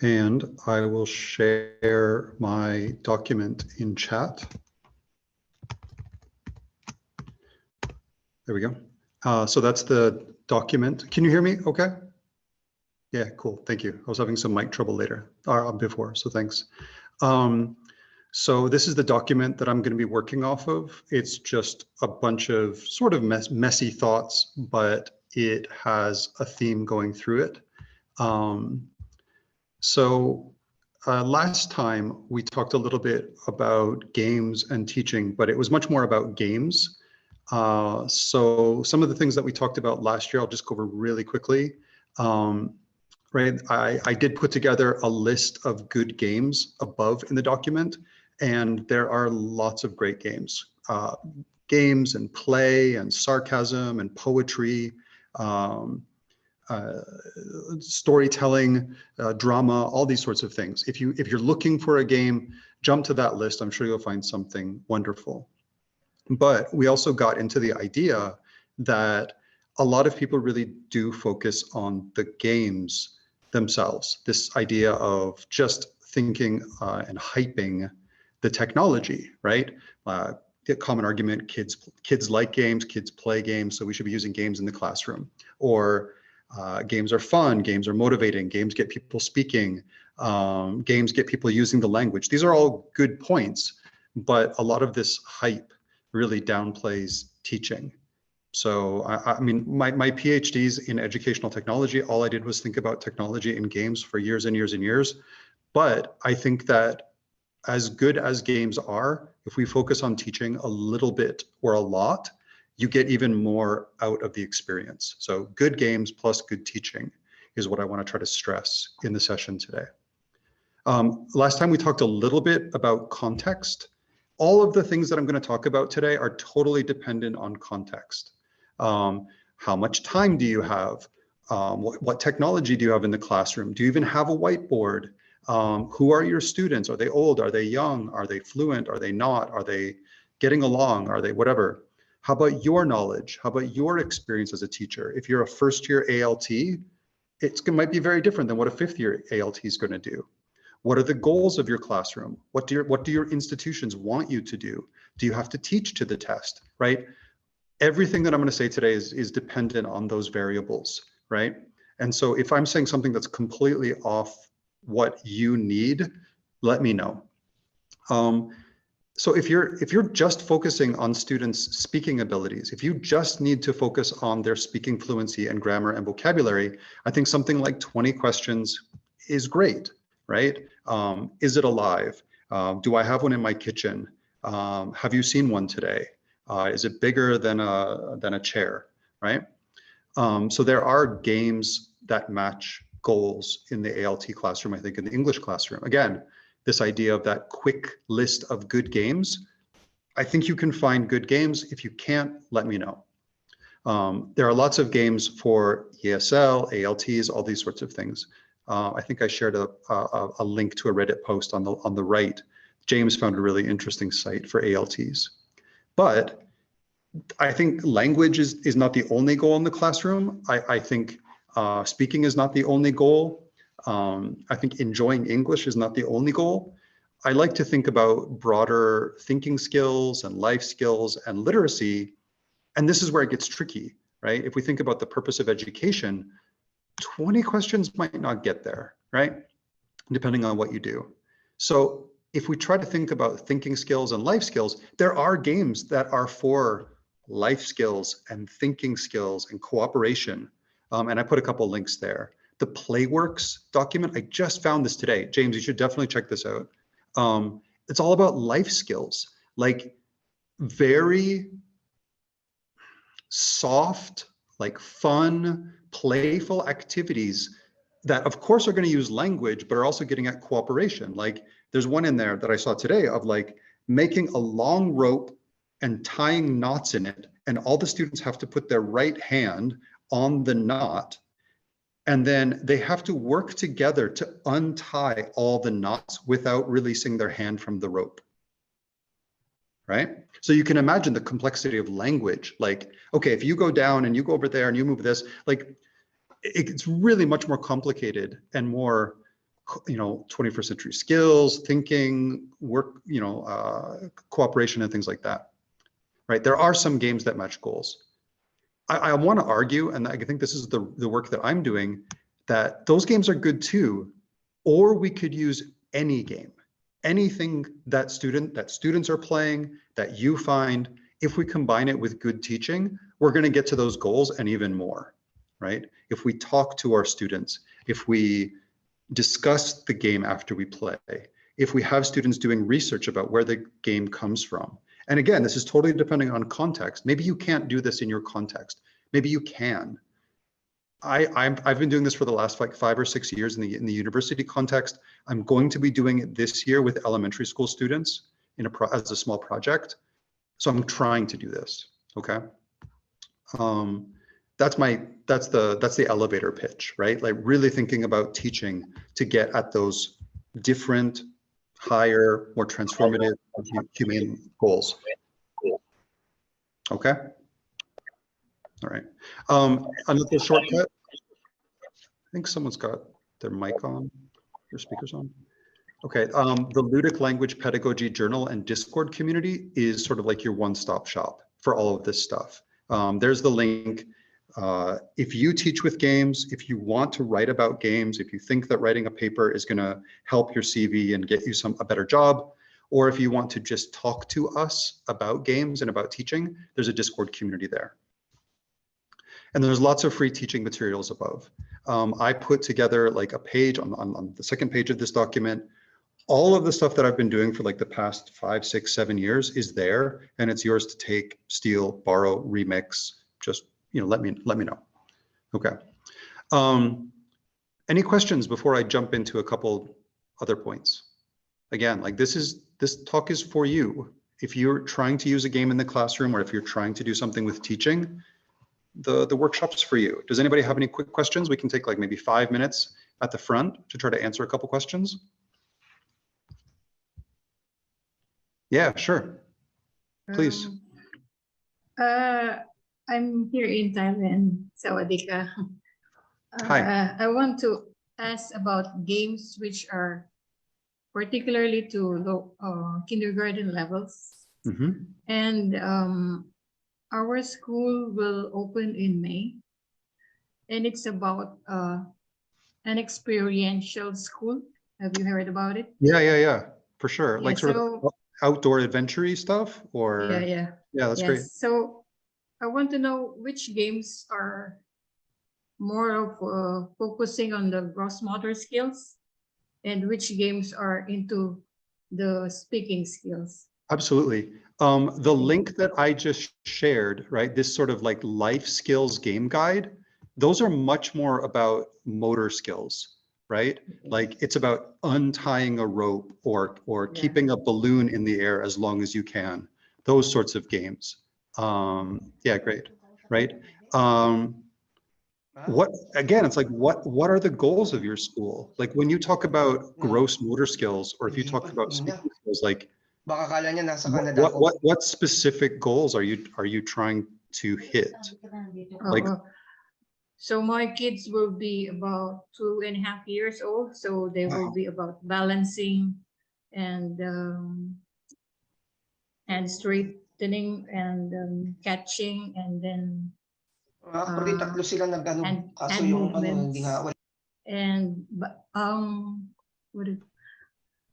And I will share my document in chat. There we go. So that's the document. Can you hear me okay? Yeah, cool. Thank you. I was having some mic trouble before, so thanks. So this is the document that I'm going to be working off of. It's just a bunch of sort of messy thoughts, but it has a theme going through it. Last time we talked a little bit about games and teaching, but it was much more about games. So some of the things that we talked about last year, I'll just go over really quickly. Right, I did put together a list of good games above in the document, and there are lots of great games. Games and play and sarcasm and poetry, storytelling, drama, all these sorts of things. If you're looking for a game, jump to that list. I'm sure you'll find something wonderful. But we also got into the idea that a lot of people really do focus on the games themselves. This idea of just thinking and hyping the technology, right? The common argument, kids like games, kids play games, so we should be using games in the classroom. Or games are fun, games are motivating, games get people speaking, games get people using the language. These are all good points, but a lot of this hype really downplays teaching. So I mean, my PhDs in educational technology, all I did was think about technology in games for years and years and years. But I think that as good as games are, if we focus on teaching a little bit or a lot, you get even more out of the experience. So good games plus good teaching is what I want to try to stress in the session today. Last time we talked a little bit about context. All of the things that I'm going to talk about today are totally dependent on context. How much time do you have? What technology do you have in the classroom? Do you even have a whiteboard? Who are your students? Are they old? Are they young? Are they fluent? Are they not? Are they getting along? Are they whatever? How about your knowledge? How about your experience as a teacher? If you're a first-year ALT, it might be very different than what a fifth-year ALT is going to do. What are the goals of your classroom? What do your institutions want you to do? Do you have to teach to the test, right? Everything that I'm going to say today is dependent on those variables, right? And so if I'm saying something that's completely off what you need, let me know. So if you're just focusing on students' speaking abilities, if you just need to focus on their speaking fluency and grammar and vocabulary, I think something like 20 questions is great, right? Is it alive? Do I have one in my kitchen? Have you seen one today? Is it bigger than a chair, right? So there are games that match goals in the ALT classroom, I think in the English classroom. Again, this idea of that quick list of good games, I think you can find good games. If you can't, let me know. There are lots of games for ESL, ALTs, all these sorts of things. I think I shared a link to a Reddit post on the right. James found a really interesting site for ALTs. But I think language is not the only goal in the classroom. I think speaking is not the only goal. I think enjoying English is not the only goal. I like to think about broader thinking skills and life skills and literacy. And this is where it gets tricky, right? If we think about the purpose of education, 20 questions might not get there, right? Depending on what you do. So if we try to think about thinking skills and life skills, there are games that are for life skills and thinking skills and cooperation. And I put a couple links there. The Playworks document, I just found this today. James, you should definitely check this out. It's all about life skills, like very soft, like fun, playful activities that of course are going to use language, but are also getting at cooperation. Like there's one in there that I saw today of like making a long rope and tying knots in it. And all the students have to put their right hand on the knot. And then they have to work together to untie all the knots without releasing their hand from the rope. Right? So you can imagine the complexity of language. Like, okay, if you go down and you go over there and you move this, like it's really much more complicated and more 21st century skills, thinking, work, cooperation and things like that, right? There are some games that match goals. I want to argue, and I think this is the work that I'm doing, that those games are good too, or we could use any game, anything that students are playing, that you find. If we combine it with good teaching, we're going to get to those goals and even more, right? If we talk to our students, if we discuss the game after we play, if we have students doing research about where the game comes from. And again, this is totally depending on context. Maybe you can't do this in your context. Maybe you can. I've been doing this for the last like 5 or 6 years in the university context. I'm going to be doing it this year with elementary school students as a small project. So I'm trying to do this. Okay. That's the elevator pitch, right? Like really thinking about teaching to get at those different, higher, more transformative, humane goals. Okay. All right. Another shortcut. I think someone's got their mic on, their speakers on. Okay. The Ludic Language Pedagogy Journal and Discord community is sort of like your one-stop shop for all of this stuff. There's the link. If you teach with games, if you want to write about games, if you think that writing a paper is going to help your CV and get you a better job, or if you want to just talk to us about games and about teaching, there's a Discord community there. And there's lots of free teaching materials above. I put together like a page on the second page of this document. All of the stuff that I've been doing for like the past 5, 6, 7 years is there, and it's yours to take, steal, borrow, remix. Just let me know. Okay. Any questions before I jump into a couple other points? Again, like this talk is for you. If you're trying to use a game in the classroom, or if you're trying to do something with teaching, the workshop's for you. Does anybody have any quick questions? We can take like maybe 5 minutes at the front to try to answer a couple questions. Yeah, sure. Please. I'm here in Thailand. Sawadee ka. Hi. I want to ask about games which are particularly to kindergarten levels. Mm-hmm. And our school will open in May. And it's about an experiential school. Have you heard about it? Yeah, for sure. Yeah, like sort of outdoor adventure-y stuff, or yeah, that's great. So I want to know which games are more of focusing on the gross motor skills, and which games are into the speaking skills. Absolutely. The link that I just shared, right, this sort of like life skills game guide, those are much more about motor skills, right? Like it's about untying a rope or keeping a balloon in the air as long as you can. Those sorts of games. Yeah, great, right? It's like what are the goals of your school? Like when you talk about gross motor skills, or if you talk about speaking skills, like what specific goals are you trying to hit? Like, so my kids will be about 2.5 years old, so they will be about balancing and straightening and catching, and then and movements. And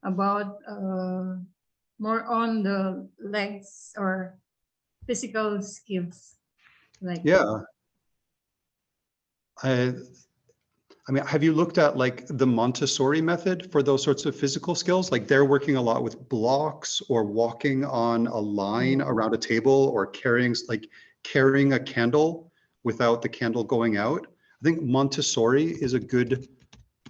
about more on the legs or physical skills, like I mean, have you looked at like the Montessori method for those sorts of physical skills? Like they're working a lot with blocks or walking on a line around a table, or carrying a candle without the candle going out. I think Montessori is a good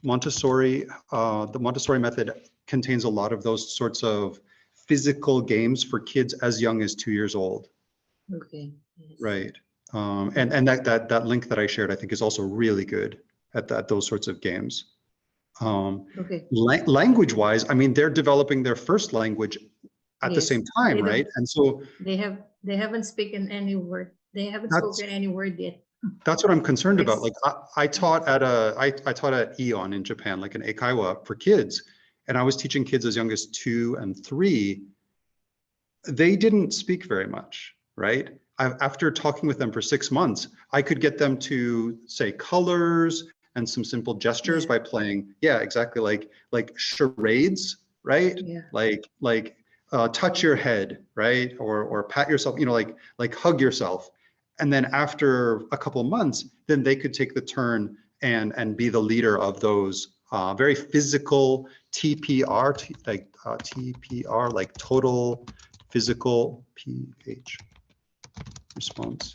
the Montessori method contains a lot of those sorts of physical games for kids as young as 2 years old. Okay. Yes. Right. And that link that I shared, I think, is also really good at those sorts of games. Okay. Language-wise, I mean, they're developing their first language at the same time, right? And so they haven't spoken any word. They haven't spoken any word yet. That's what I'm concerned about. Yes. Like I taught at I taught at Eon in Japan, like an eikaiwa for kids, and I was teaching kids as young as 2 and 3. They didn't speak very much, right? After talking with them for 6 months, I could get them to say colors and some simple gestures Yeah. by playing, yeah, exactly, like charades, right? Yeah. Like touch your head, right? Or pat yourself, you know, like hug yourself. And then after a couple months, then they could take the turn and be the leader of those very physical TPR, TPR, like total physical PH response.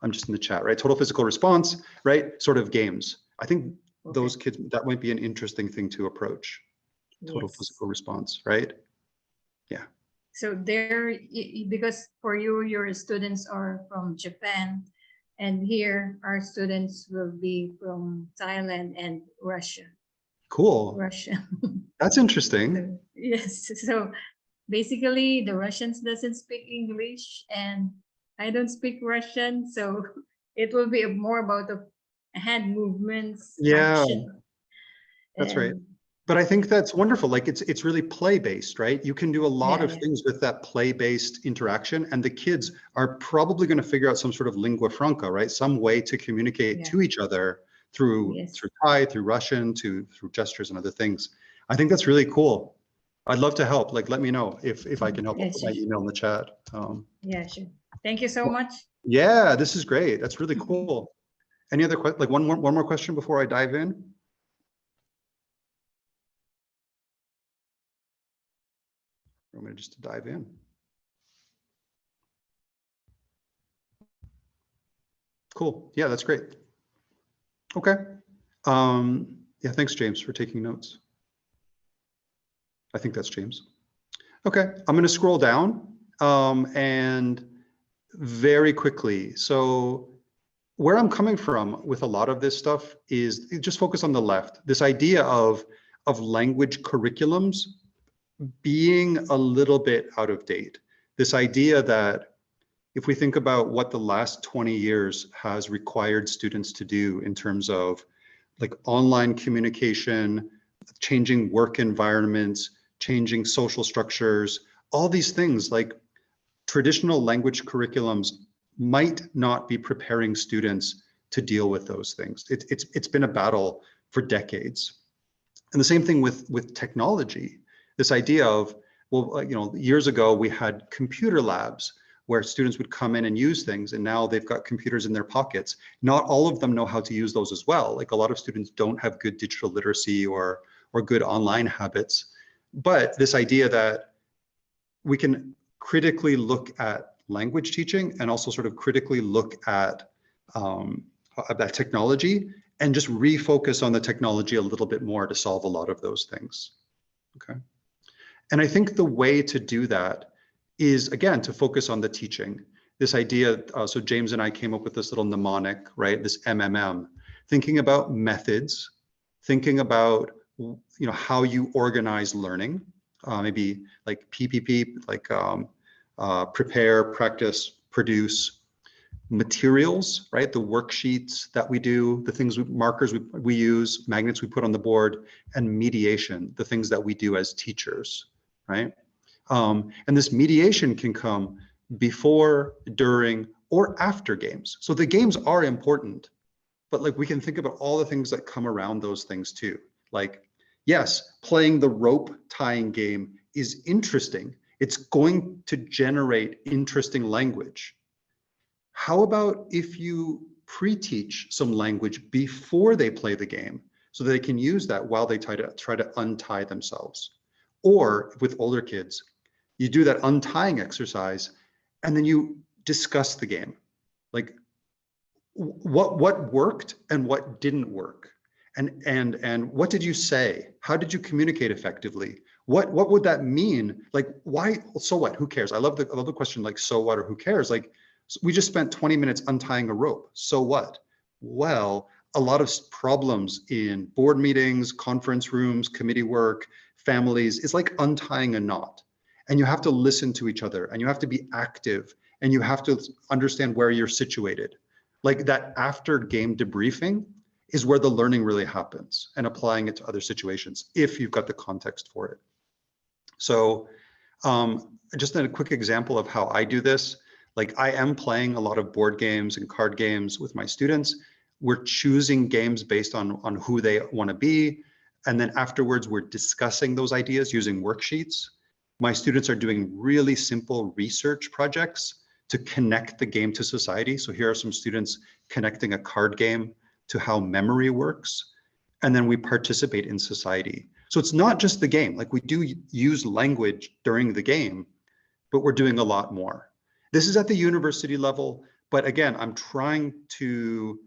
I'm just in the chat, right? Total physical response, right? Sort of games. I think those kids, that might be an interesting thing to approach. Total physical response, right? Yeah. So there, because for you, your students are from Japan, and here our students will be from Thailand and Russia. Cool. Russia. That's interesting. Yes. So basically, the Russians doesn't speak English, and I don't speak Russian, so it will be more about the hand movements, Yeah, action. that's right. But I think that's wonderful. Like it's really play-based, right? You can do a lot of things with that play-based interaction, and the kids are probably going to figure out some sort of lingua franca, right? Some way to communicate to each other through Thai, through Russian, through gestures and other things. I think that's really cool. I'd love to help. Like, let me know if I can help. I'll put my email in the chat. Yeah, sure. Thank you so much. Yeah, this is great. That's really cool. Any other questions? Like one more question before I dive in? I'm going to just dive in. Cool. Yeah, that's great. Okay. Yeah, thanks, James, for taking notes. I think that's James. Okay, I'm going to scroll down and very quickly. So where I'm coming from with a lot of this stuff is just focus on the left. This idea of language curriculums being a little bit out of date. This idea that if we think about what the last 20 years has required students to do in terms of like online communication, changing work environments, changing social structures, all these things, like traditional language curriculums might not be preparing students to deal with those things. It's been a battle for decades. And the same thing with technology. This idea of, well, you know, years ago we had computer labs where students would come in and use things, and now they've got computers in their pockets. Not all of them know how to use those as well. Like a lot of students don't have good digital literacy or good online habits. But this idea that we can critically look at language teaching and also sort of critically look at that technology and just refocus on the technology a little bit more to solve a lot of those things. Okay. And I think the way to do that is, again, to focus on the teaching. This idea, so James and I came up with this little mnemonic, right? This MMM, thinking about methods, thinking about, you know, how you organize learning, maybe like PPP, like prepare, practice, produce, materials, right? The worksheets that we do, the things, markers we use, magnets we put on the board, and mediation, the things that we do as teachers, right? And this mediation can come before, during, or after games. So the games are important, but like we can think about all the things that come around those things too. Like, yes, playing the rope tying game is interesting. It's going to generate interesting language. How about if you pre-teach some language before they play the game so that they can use that while they try to untie themselves? Or with older kids, you do that untying exercise and then you discuss the game. Like what worked and what didn't work? And what did you say? How did you communicate effectively? What would that mean? Like, why? So what? Who cares? I love the question, like, so what or who cares? Like, we just spent 20 minutes untying a rope. So what? Well, a lot of problems in board meetings, conference rooms, committee work, families, is like untying a knot. And you have to listen to each other, and you have to be active, and you have to understand where you're situated. Like that after game debriefing is where the learning really happens, and applying it to other situations if you've got the context for it. So just a quick example of how I do this. Like I am playing a lot of board games and card games with my students. We're choosing games based on who they want to be. And then afterwards, we're discussing those ideas using worksheets. My students are doing really simple research projects to connect the game to society. So here are some students connecting a card game to how memory works. And then we participate in society. So it's not just the game. Like we do use language during the game, but we're doing a lot more. This is at the university level, but again, I'm trying to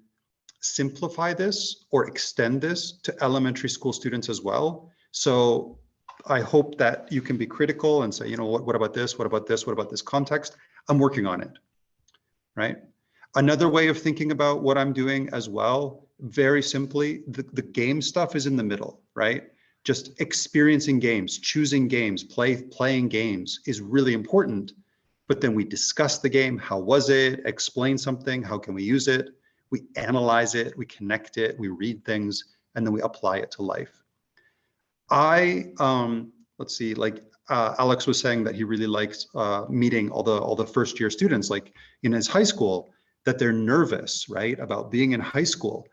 simplify this or extend this to elementary school students as well. So I hope that you can be critical and say, you know, what about this? What about this? What about this context? I'm working on it, right? Another way of thinking about what I'm doing as well, very simply, the game stuff is in the middle, right? Just experiencing games, choosing games, playing games is really important. But then we discuss the game. How was it? Explain something. How can we use it? We analyze it, we connect it, we read things, and then we apply it to life. Let's see, like Alex was saying that he really likes meeting all the first year students, like in his high school, that they're nervous, right, about being in high school.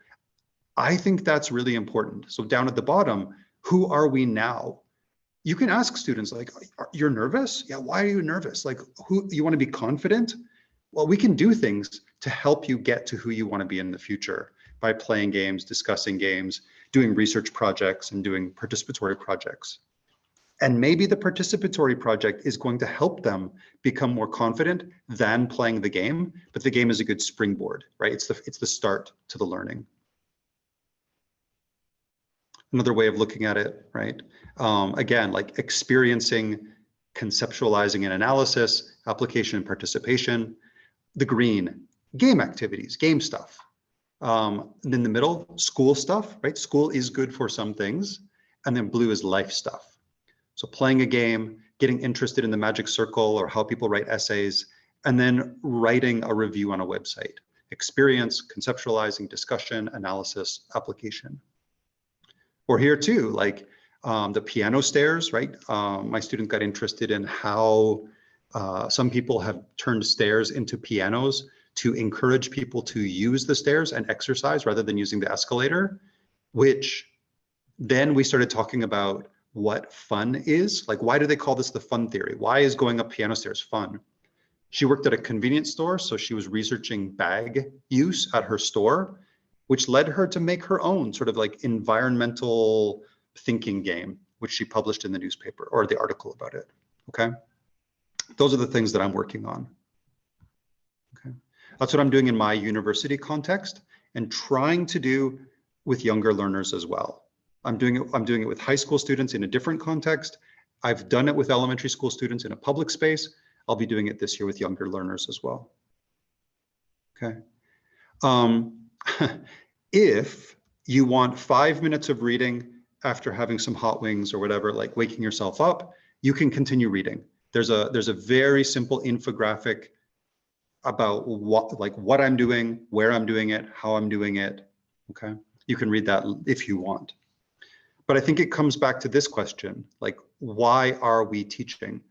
I think that's really important. So down at the bottom, who are we now? You can ask students like, you're nervous? Yeah, why are you nervous? Like, who you want to be confident? Well, we can do things to help you get to who you want to be in the future by playing games, discussing games, doing research projects, and doing participatory projects. And maybe the participatory project is going to help them become more confident than playing the game, but the game is a good springboard, right? It's the start to the learning. Another way of looking at it, right? Again, like experiencing, conceptualizing and analysis, application and participation. The green, game activities, game stuff. And in the middle, school stuff, right? School is good for some things. And then blue is life stuff. So playing a game, getting interested in the magic circle or how people write essays, and then writing a review on a website. Experience, conceptualizing, discussion, analysis, application. Or here too, like the piano stairs, right? My student got interested in how some people have turned stairs into pianos to encourage people to use the stairs and exercise rather than using the escalator, which then we started talking about what fun is. Like, why do they call this the fun theory? Why is going up piano stairs fun? She worked at a convenience store, so she was researching bag use at her store, which led her to make her own sort of like environmental thinking game, which she published in the newspaper or the article about it, okay? Those are the things that I'm working on. Okay, that's what I'm doing in my university context and trying to do with younger learners as well. I'm doing it with high school students in a different context. I've done it with elementary school students in a public space. I'll be doing it this year with younger learners as well. Okay. If you want 5 minutes of reading after having some hot wings or whatever, like waking yourself up, you can continue reading. There's a very simple infographic about what I'm doing, where I'm doing it, how I'm doing it. Okay, you can read that if you want. But I think it comes back to this question, like, why are we teaching?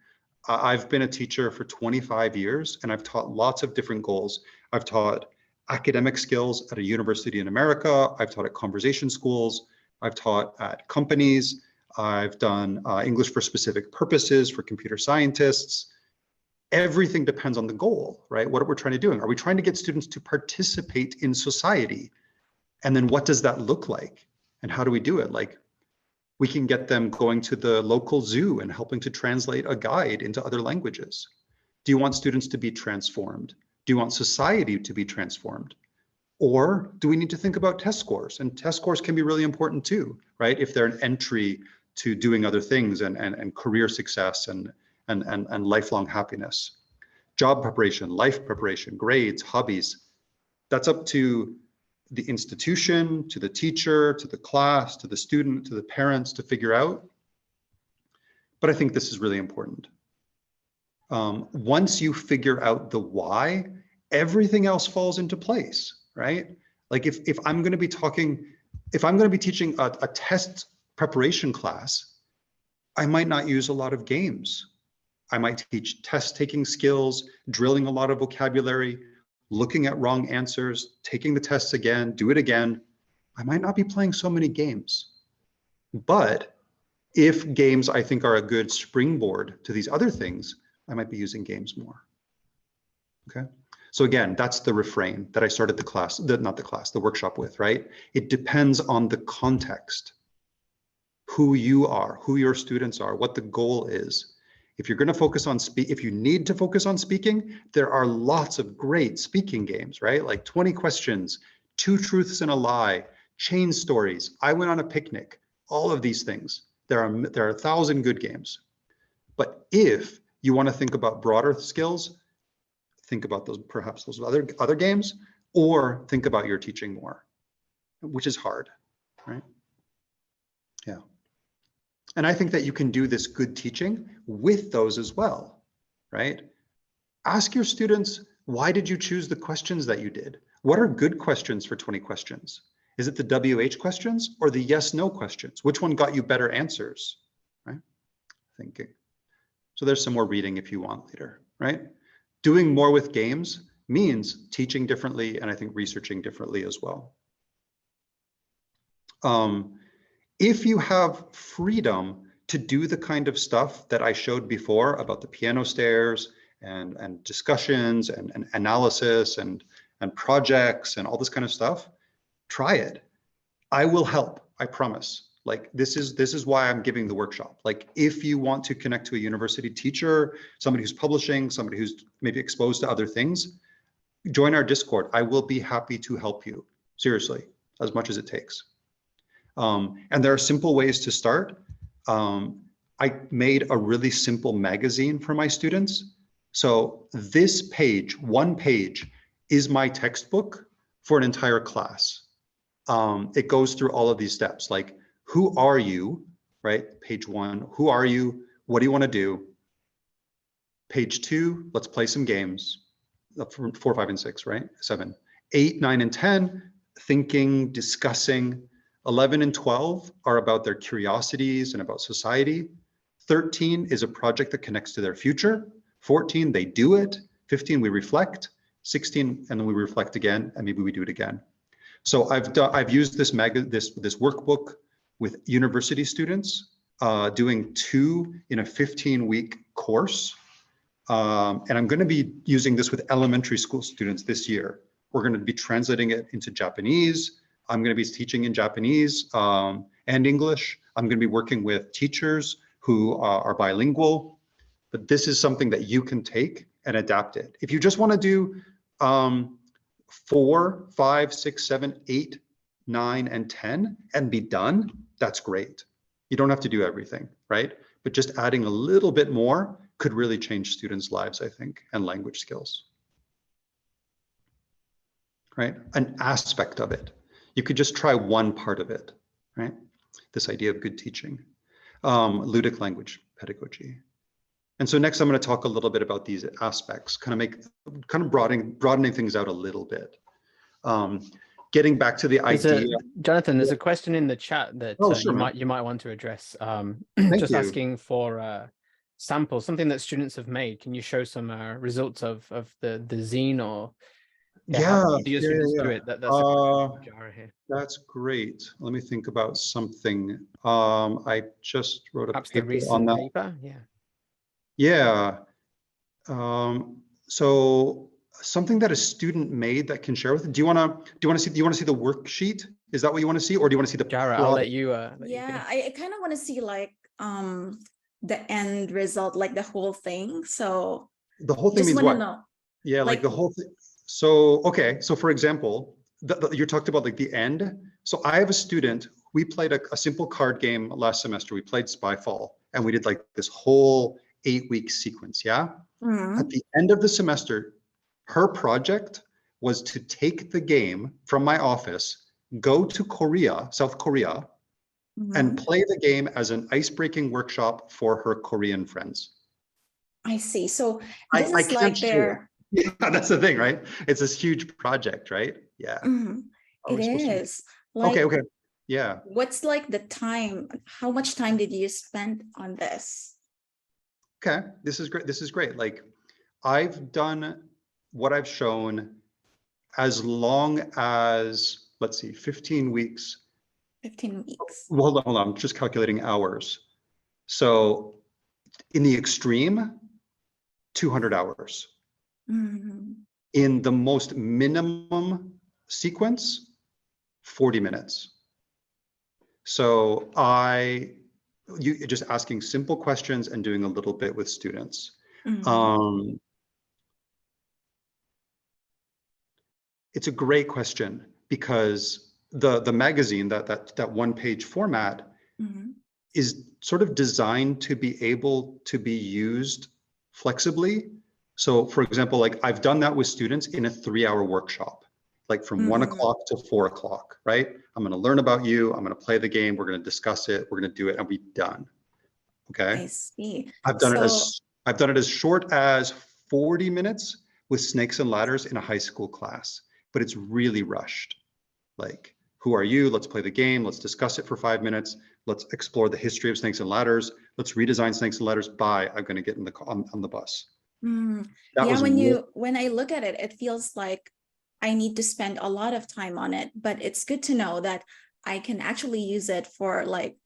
I've been a teacher for 25 years and I've taught lots of different goals. I've taught academic skills at a university in America. I've taught at conversation schools. I've taught at companies. I've done English for specific purposes for computer scientists. Everything depends on the goal, right? What we're trying to do. Are we trying to get students to participate in society? And then what does that look like? And how do we do it? Like, we can get them going to the local zoo and helping to translate a guide into other languages. Do you want students to be transformed? Do you want society to be transformed? Or do we need to think about test scores? And test scores can be really important too, right? If they're an entry to doing other things and career success and lifelong happiness. Job preparation, life preparation, grades, hobbies. That's up to the institution, to the teacher, to the class, to the student, to the parents to figure out. But I think this is really important. Once you figure out the why, everything else falls into place. right? Like if I'm going to be teaching a test preparation class, I might not use a lot of games. I might teach test taking skills, drilling a lot of vocabulary, looking at wrong answers, taking the tests again, do it again. I might not be playing so many games. But if games I think are a good springboard to these other things, I might be using games more. Okay. So again, that's the refrain that I started the workshop with, right? It depends on the context, who you are, who your students are, what the goal is. If you're going to focus on if you need to focus on speaking, there are lots of great speaking games, right? Like 20 questions, 2 truths and a lie, chain stories, I went on a picnic, all of these things. There are 1,000 good games. But if you want to think about broader skills, think about perhaps those other games, or think about your teaching more, which is hard, right? Yeah. And I think that you can do this good teaching with those as well, right? Ask your students, why did you choose the questions that you did? What are good questions for 20 questions? Is it the WH questions or the yes/no questions? Which one got you better answers, right? Thinking. So there's some more reading if you want later, right? Doing more with games means teaching differently and I think researching differently as well. If you have freedom to do the kind of stuff that I showed before about the piano stairs and discussions and analysis and projects and all this kind of stuff, try it. I will help, I promise. Like this is why I'm giving the workshop. Like if you want to connect to a university teacher, somebody who's publishing, somebody who's maybe exposed to other things, join our Discord. I will be happy to help you, seriously, as much as it takes. And there are simple ways to start. I made a really simple magazine for my students. So this page, one page, is my textbook for an entire class. It goes through all of these steps, like who are you, right? Page 1, who are you? What do you want to do? Page 2, let's play some games. 4, 5, and 6, right? 7, 8, 9, and 10, thinking, discussing. 11 and 12 are about their curiosities and about society. 13 is a project that connects to their future. 14, they do it. 15, we reflect. 16, and then we reflect again, and maybe we do it again. So I've used this workbook with university students, doing 2 in a 15-week course. And I'm going to be using this with elementary school students this year. We're going to be translating it into Japanese. I'm going to be teaching in Japanese and English. I'm going to be working with teachers who are bilingual. But this is something that you can take and adapt it. If you just want to do 4, 5, 6, 7, 8, 9, and 10 and be done, that's great. You don't have to do everything, right? But just adding a little bit more could really change students' lives, I think, and language skills, right? An aspect of it. You could just try one part of it, right? This idea of good teaching, ludic language pedagogy. And so next I'm going to talk a little bit about these aspects, kind of broadening things out a little bit. Getting back to the idea. Jonathan, there's a question in the chat that sure, you might want to address. Just asking for samples, something that students have made. Can you show some results of the zine or how do your students do it? That's here. That's great. Let me think about something. I just wrote a paper on that. Paper? Yeah. So something that a student made that can share with it. Do you want to see the worksheet? Is that what you want to see, or do you want to see the? Jara, I'll let you. Yeah, I kind of want to see like the end result, like the whole thing. So the whole thing means what? Know. Yeah, like the whole thing. So okay, so for example, you talked about like the end. So I have a student. We played a simple card game last semester. We played Spyfall, and we did like this whole 8-week sequence. Yeah. Mm-hmm. At the end of the semester, her project was to take the game from my office, go to Korea, South Korea, and play the game as an ice-breaking workshop for her Korean friends. I see. So this is like Yeah, that's the thing, right? It's this huge project, right? Yeah. It is. Okay, Like, okay. Yeah. what's like the time? How much time did you spend on this? Okay, this is great. This is great. Like, I've done what I've shown as long as, let's see, 15 weeks. 15 weeks. Well, hold on, I'm just calculating hours. So in the extreme, 200 hours. In the most minimum sequence, 40 minutes. So you just asking simple questions and doing a little bit with students. It's a great question because the magazine, that one-page format is sort of designed to be able to be used flexibly. So for example, like I've done that with students in a 3-hour workshop, like from 1 o'clock to 4 o'clock, right? I'm going to learn about you. I'm going to play the game. We're going to discuss it. We're going to do it and be done. Okay. I see. I've done it as short as 40 minutes with snakes and ladders in a high school class, but it's really rushed. Like, who are you? Let's play the game. Let's discuss it for 5 minutes. Let's explore the history of snakes and ladders. Let's redesign snakes and ladders. Bye. I'm going to get in on the bus. Yeah, when I look at it, it feels like I need to spend a lot of time on it, but it's good to know that I can actually use it for like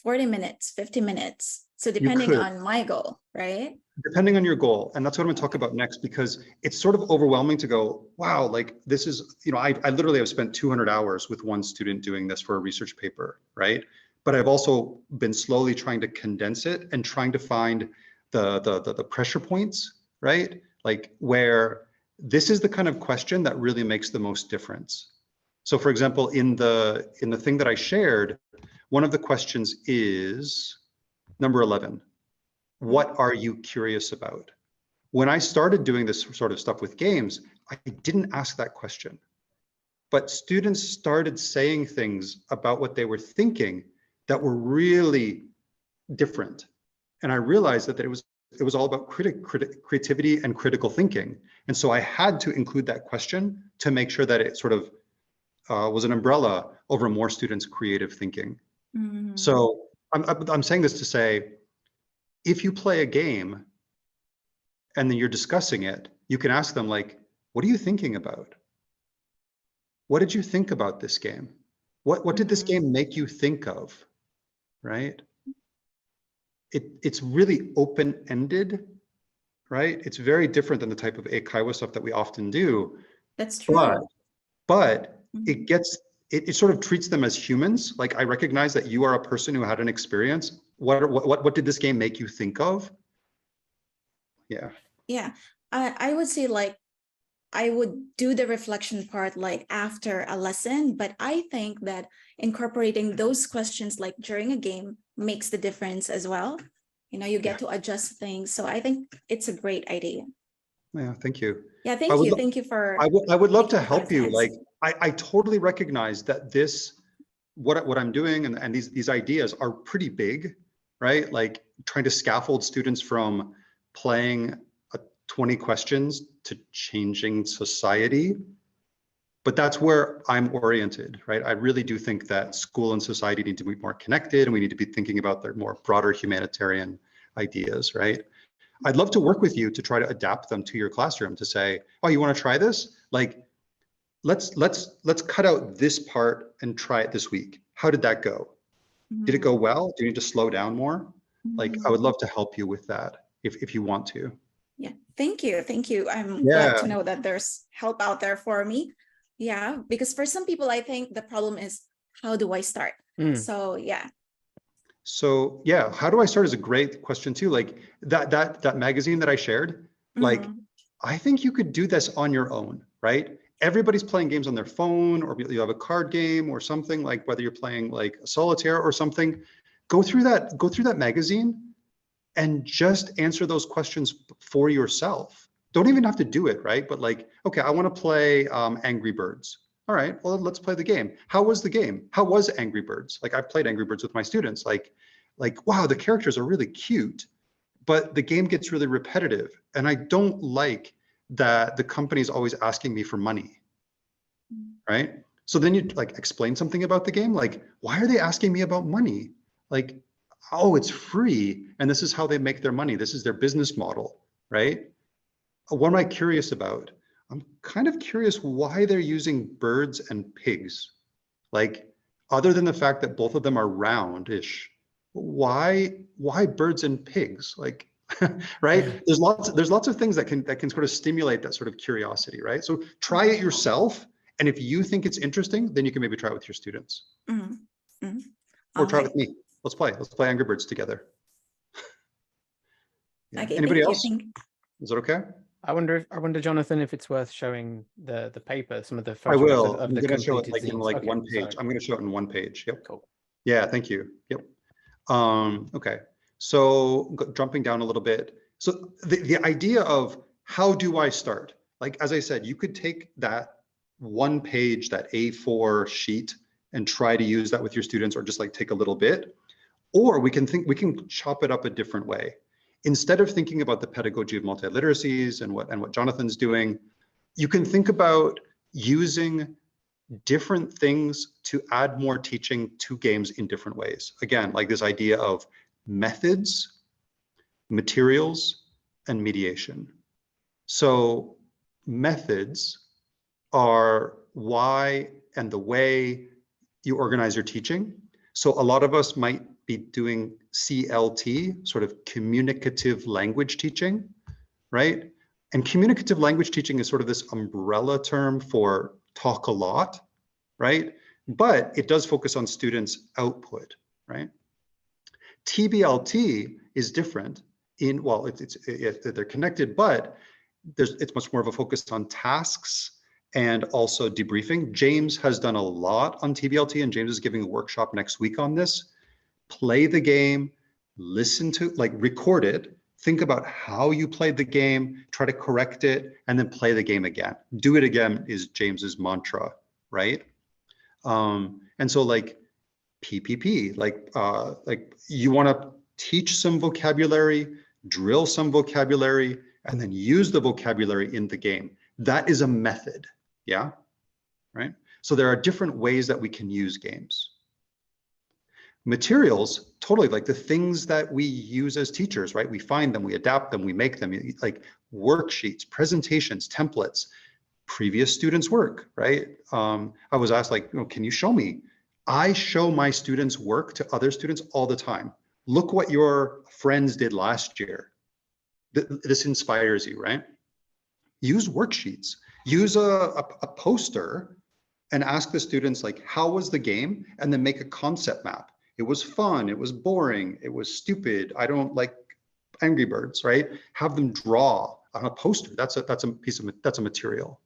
40 minutes, 50 minutes. So depending on my goal, right? Depending on your goal. And that's what I'm going to talk about next, because it's sort of overwhelming to go, wow, like this is, I literally have spent 200 hours with one student doing this for a research paper, right? But I've also been slowly trying to condense it and trying to find the pressure points, right? Like where this is the kind of question that really makes the most difference. So for example, in the thing that I shared, one of the questions is number 11. What are you curious about? When I started doing this sort of stuff with games, I didn't ask that question. But students started saying things about what they were thinking that were really different. And I realized that it was all about creativity and critical thinking. And so I had to include that question to make sure that it sort of was an umbrella over more students' creative thinking. So I'm saying this to say, if you play a game and then you're discussing it, you can ask them like, what are you thinking about? What did you think about this game? What did this game make you think of, right? It's really open-ended, right? It's very different than the type of eikaiwa stuff that we often do. That's true. But it sort of treats them as humans. Like, I recognize that you are a person who had an experience. What did this game make you think of? Yeah. Yeah, I would say like I would do the reflection part like after a lesson, but I think that incorporating those questions like during a game makes the difference as well. You get to adjust things. So I think it's a great idea. Yeah, thank you. Yeah, thank you. Thank you for. I would love to help you. Like, I totally recognize that what I'm doing and these ideas are pretty big, right? Like trying to scaffold students from playing 20 questions to changing society. But that's where I'm oriented, right? I really do think that school and society need to be more connected, and we need to be thinking about their more broader humanitarian ideas, right? I'd love to work with you to try to adapt them to your classroom, to say, oh, you want to try this? Like, let's cut out this part and try it this week. How did that go? Did it go well? Do you need to slow down more? Like, I would love to help you with that if you want to. Yeah, thank you. Thank you. I'm glad to know that there's help out there for me. Yeah, because for some people, I think the problem is, how do I start? So yeah. So yeah, how do I start is a great question too. Like that magazine that I shared, like I think you could do this on your own, right? Everybody's playing games on their phone, or you have a card game or something, like whether you're playing like a solitaire or something. Go through that magazine and just answer those questions for yourself. Don't even have to do it, right? But like, okay, I want to play Angry Birds. All right, well, let's play the game. How was the game? How was Angry Birds? Like, I've played Angry Birds with my students. Like, wow, the characters are really cute, but the game gets really repetitive. And I don't like that the company is always asking me for money, right? So then you like explain something about the game, like, why are they asking me about money? Like, oh, it's free, and this is how they make their money. This is their business model, right? What am I curious about? I'm kind of curious why they're using birds and pigs. Like, other than the fact that both of them are roundish, why birds and pigs? Like, right? There's lots of things that can sort of stimulate that sort of curiosity, right? So try it yourself, and if you think it's interesting, then you can maybe try it with your students, or try it with me. Let's play Angry Birds together. Yeah. Okay, Anybody else? Is that okay? I wonder, Jonathan, if it's worth showing the paper, some of the I photographs will. of I'm the going to show it completed like in zines. like Okay, one page. sorry. I'm going to show it in one page. Yep. Cool. Yeah, thank you. Yep. Okay. So jumping down a little bit. So the idea of how do I start? Like, as I said, you could take that one page, that A4 sheet, and try to use that with your students, or just like take a little bit. Or we can chop it up a different way. Instead of thinking about the pedagogy of multiliteracies and what Jonathan's doing, you can think about using different things to add more teaching to games in different ways. Again, like this idea of methods, materials, and mediation. So methods are why and the way you organize your teaching. So a lot of us might be doing CLT, sort of communicative language teaching, right? And communicative language teaching is sort of this umbrella term for talk a lot, right? But it does focus on students' output, right? TBLT is different in, well, they're connected, but it's much more of a focus on tasks and also debriefing. James has done a lot on TBLT, and James is giving a workshop next week on this. Play the game, listen to, like, record it, think about how you played the game, try to correct it, and then play the game again. Do it again is James's mantra, right? And so like PPP, like you want to teach some vocabulary, drill some vocabulary, and then use the vocabulary in the game. That is a method, yeah, right? So there are different ways that we can use games. Materials, totally, like the things that we use as teachers, right? We find them, we adapt them, we make them, like worksheets, presentations, templates, previous students' work, right? I was asked, like, can you show me? I show my students' work to other students all the time. Look what your friends did last year. This inspires you, right? Use worksheets. Use a poster and ask the students, like, how was the game? And then make a concept map. It was fun, it was boring, it was stupid, I don't like Angry Birds, right? Have them draw on a poster. That's a material.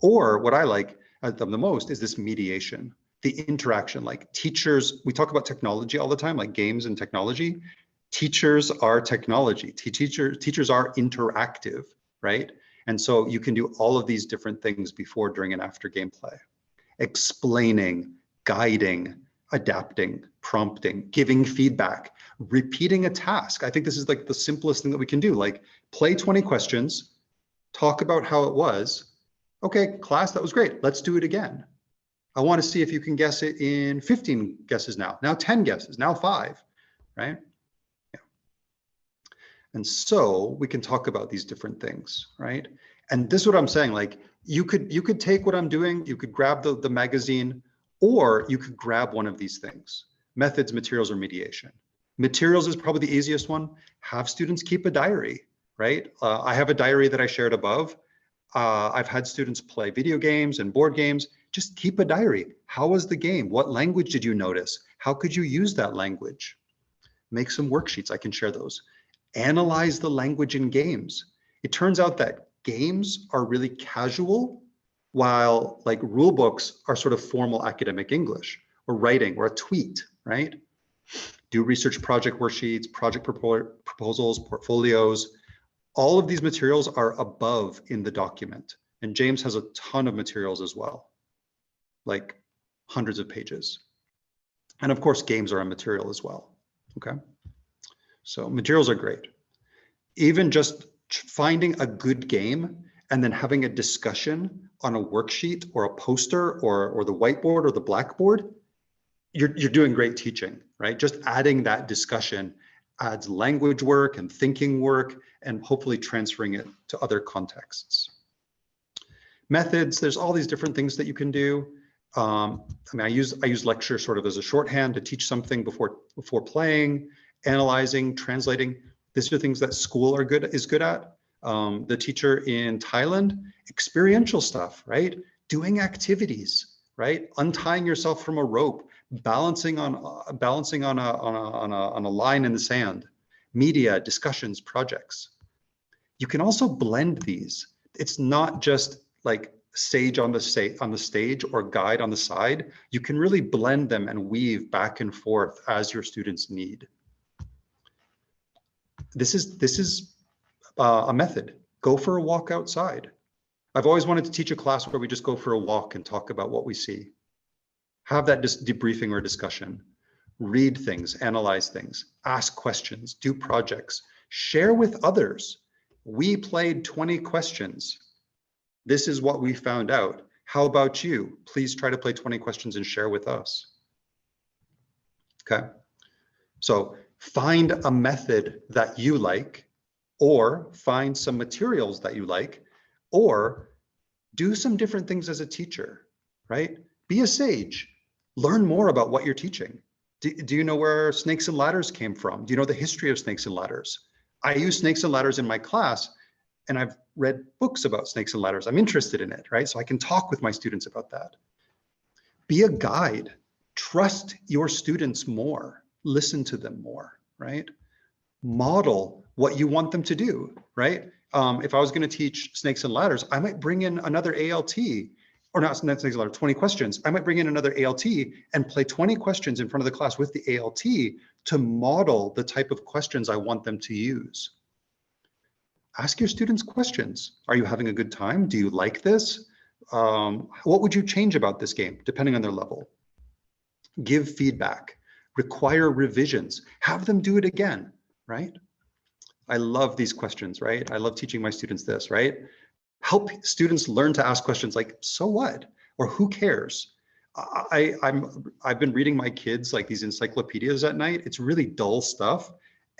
Or what I like the most is this mediation, the interaction. Like teachers, we talk about technology all the time, like games and technology. Teachers are technology. Teachers are interactive, right? And so you can do all of these different things before, during, and after gameplay. Explaining, guiding, adapting, prompting, giving feedback, repeating a task. I think this is like the simplest thing that we can do. Like play 20 questions, talk about how it was. Okay, class, that was great. Let's do it again. I want to see if you can guess it in 15 guesses now 10 guesses, now 5, right? Yeah. And so we can talk about these different things, right? And this is what I'm saying, like you could take what I'm doing, you could grab the magazine, or you could grab one of these things: methods, materials, or mediation. Materials is probably the easiest one. Have students keep a diary, right? I have a diary that I shared above. I've had students play video games and board games. Just keep a diary. How was the game? What language did you notice? How could you use that language? Make some worksheets. I can share those. Analyze the language in games. It turns out that games are really casual, while like rule books are sort of formal academic English or writing or a tweet, right? Do research project worksheets, project proposals, portfolios. All of these materials are above in the document. And James has a ton of materials as well, like hundreds of pages. And of course, games are a material as well, okay? So materials are great. Even just finding a good game and then having a discussion on a worksheet or a poster or the whiteboard or the blackboard, you're doing great teaching, right? Just adding that discussion adds language work and thinking work and hopefully transferring it to other contexts. Methods, there's all these different things that you can do. I mean, I use lecture sort of as a shorthand to teach something before playing, analyzing, translating. These are things that school is good at. The teacher in Thailand, experiential stuff, right? Doing activities, right? Untying yourself from a rope, balancing on a line in the sand. Media, discussions, projects. You can also blend these. It's not just like sage on the stage or guide on the side. You can really blend them and weave back and forth as your students need. This is a method. Go for a walk outside. I've always wanted to teach a class where we just go for a walk and talk about what we see. Have that debriefing or discussion. Read things, analyze things, ask questions, do projects, share with others. We played 20 questions. This is what we found out. How about you? Please try to play 20 questions and share with us. Okay. So find a method that you like, or find some materials that you like, or do some different things as a teacher, right? Be a sage. Learn more about what you're teaching. Do you know where snakes and ladders came from? Do you know the history of snakes and ladders? I use snakes and ladders in my class, and I've read books about snakes and ladders. I'm interested in it, right? So I can talk with my students about that. Be a guide. Trust your students more. Listen to them more, right? Model what you want them to do, right? If I was going to teach snakes and ladders, I might bring in another ALT, or not snakes and ladders, 20 questions. I might bring in another ALT and play 20 questions in front of the class with the ALT to model the type of questions I want them to use. Ask your students questions. Are you having a good time? Do you like this? What would you change about this game, depending on their level? Give feedback. Require revisions. Have them do it again, right? I love these questions, right? I love teaching my students this, right? Help students learn to ask questions like, so what? Or who cares? I've been reading my kids like these encyclopedias at night. It's really dull stuff.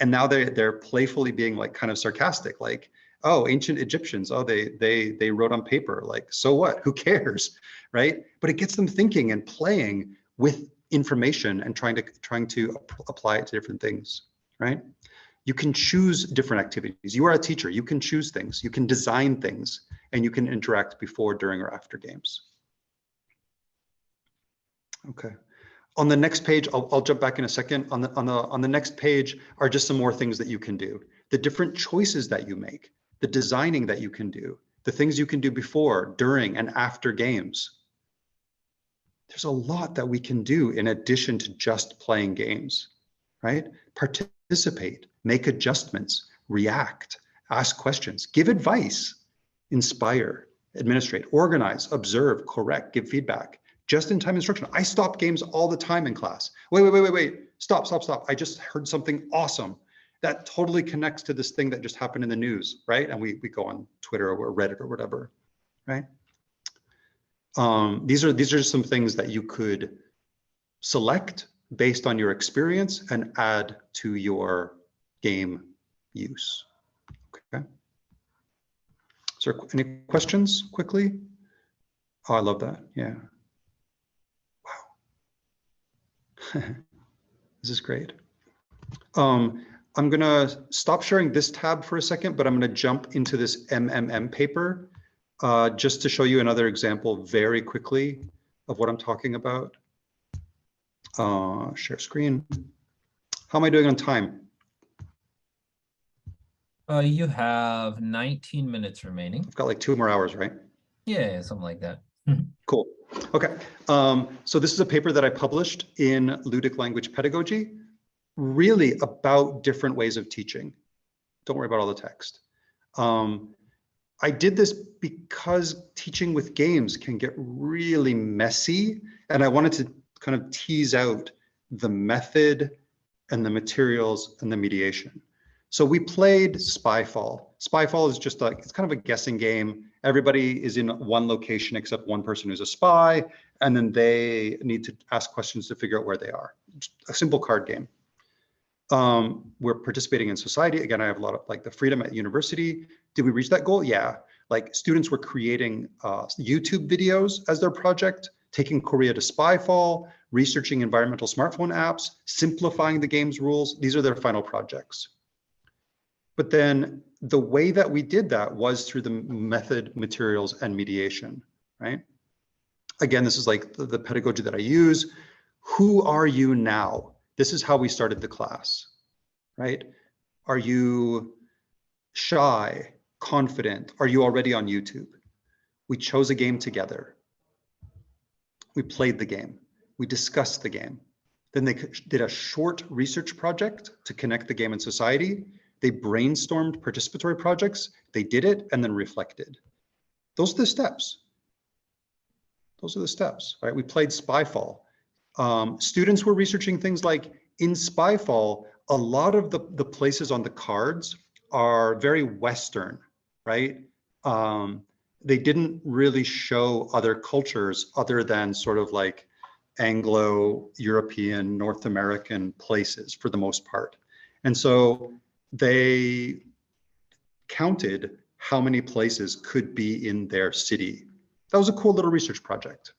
And now they're playfully being like kind of sarcastic, like, oh, ancient Egyptians, oh, they wrote on paper, like, so what? Who cares, right? But it gets them thinking and playing with information and trying to apply it to different things, right? You can choose different activities. You are a teacher. You can choose things. You can design things, and you can interact before, during, or after games. Okay. On the next page, I'll jump back in a second. On the next page are just some more things that you can do. The different choices that you make, the designing that you can do, the things you can do before, during, and after games. There's a lot that we can do in addition to just playing games, right? Participate, make adjustments, react, ask questions, give advice, inspire, administrate, organize, observe, correct, give feedback. Just-in-time instruction. I stop games all the time in class. Wait. Stop. I just heard something awesome that totally connects to this thing that just happened in the news, right? And we go on Twitter or Reddit or whatever, right? These are just some things that you could select based on your experience and add to your game use. Okay. Is there any questions quickly? Oh, I love that. Yeah. Wow. This is great. I'm gonna stop sharing this tab for a second, but I'm gonna jump into this MMM paper just to show you another example very quickly of what I'm talking about. Share screen. How am I doing on time? You have 19 minutes remaining. I've got like 2 more hours, right? Yeah, something like that. Cool. Okay. So this is a paper that I published in Ludic Language Pedagogy, really about different ways of teaching. Don't worry about all the text. I did this because teaching with games can get really messy, and I wanted to kind of tease out the method and the materials and the mediation. So we played Spyfall. Spyfall is just like, it's kind of a guessing game. Everybody is in one location except one person who's a spy, and then they need to ask questions to figure out where they are. Just a simple card game. We're participating in society. Again, I have a lot of like the freedom at university. Did we reach that goal? Yeah. Like students were creating YouTube videos as their project, taking Korea to Spyfall, researching environmental smartphone apps, simplifying the game's rules. These are their final projects. But then the way that we did that was through the method, materials, and mediation, right? Again, this is like the pedagogy that I use. Who are you now? This is how we started the class, right? Are you shy, confident? Are you already on YouTube? We chose a game together. We played the game. We discussed the game. Then they did a short research project to connect the game and society. They brainstormed participatory projects. They did it and then reflected. Those are the steps. Those are the steps, right? We played Spyfall. Students were researching things like in Spyfall, a lot of the places on the cards are very Western, right? They didn't really show other cultures other than sort of like Anglo-European, North American places for the most part. And so they counted how many places could be in their city. That was a cool little research project.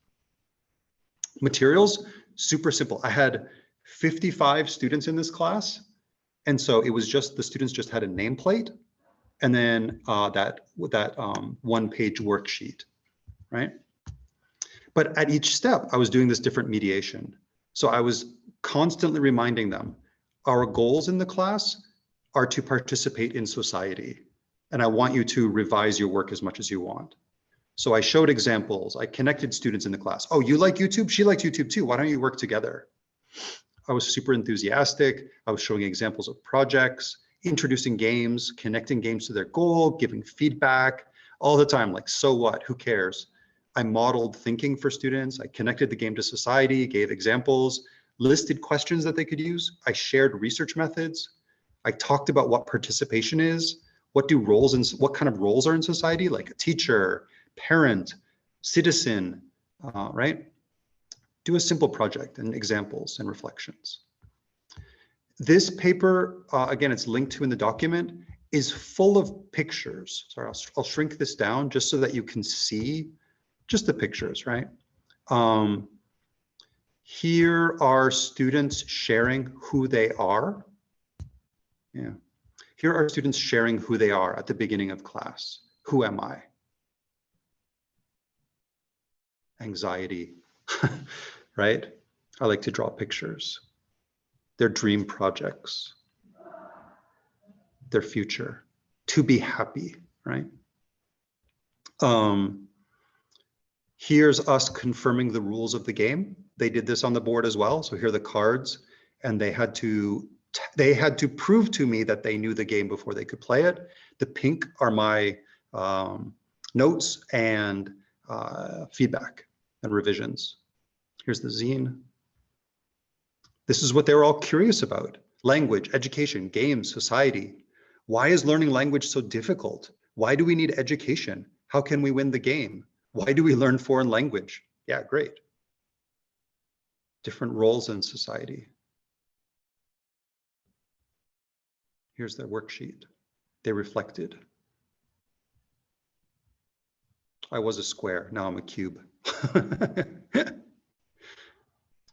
Materials, super simple. I had 55 students in this class. And so it was just, the students just had a nameplate and then that one-page worksheet, right? But at each step, I was doing this different mediation. So I was constantly reminding them, our goals in the class are to participate in society. And I want you to revise your work as much as you want. So I showed examples. I connected students in the class. Oh, you like YouTube? She likes YouTube too. Why don't you work together? I was super enthusiastic. I was showing examples of projects, introducing games, connecting games to their goal, giving feedback all the time. Like, so what? Who cares? I modeled thinking for students. I connected the game to society, gave examples, listed questions that they could use. I shared research methods. I talked about what participation is, what kind of roles are in society, like a teacher, parent, citizen, right? Do a simple project and examples and reflections. This paper, again, it's linked to in the document, is full of pictures. Sorry, I'll shrink this down just so that you can see just the pictures, right? Here are students sharing who they are. Yeah. Here are students sharing who they are at the beginning of class. Who am I? Anxiety, right? I like to draw pictures. Their dream projects, their future, to be happy, right? Here's us confirming the rules of the game. They did this on the board as well. So here are the cards, and they had to prove to me that they knew the game before they could play it. The pink are my notes and feedback and revisions. Here's the zine. This is what they were all curious about: language, education, games, society. Why is learning language so difficult? Why do we need education? How can we win the game? Why do we learn foreign language? Yeah, great. Different roles in society. Here's their worksheet. They reflected. I was a square, now I'm a cube.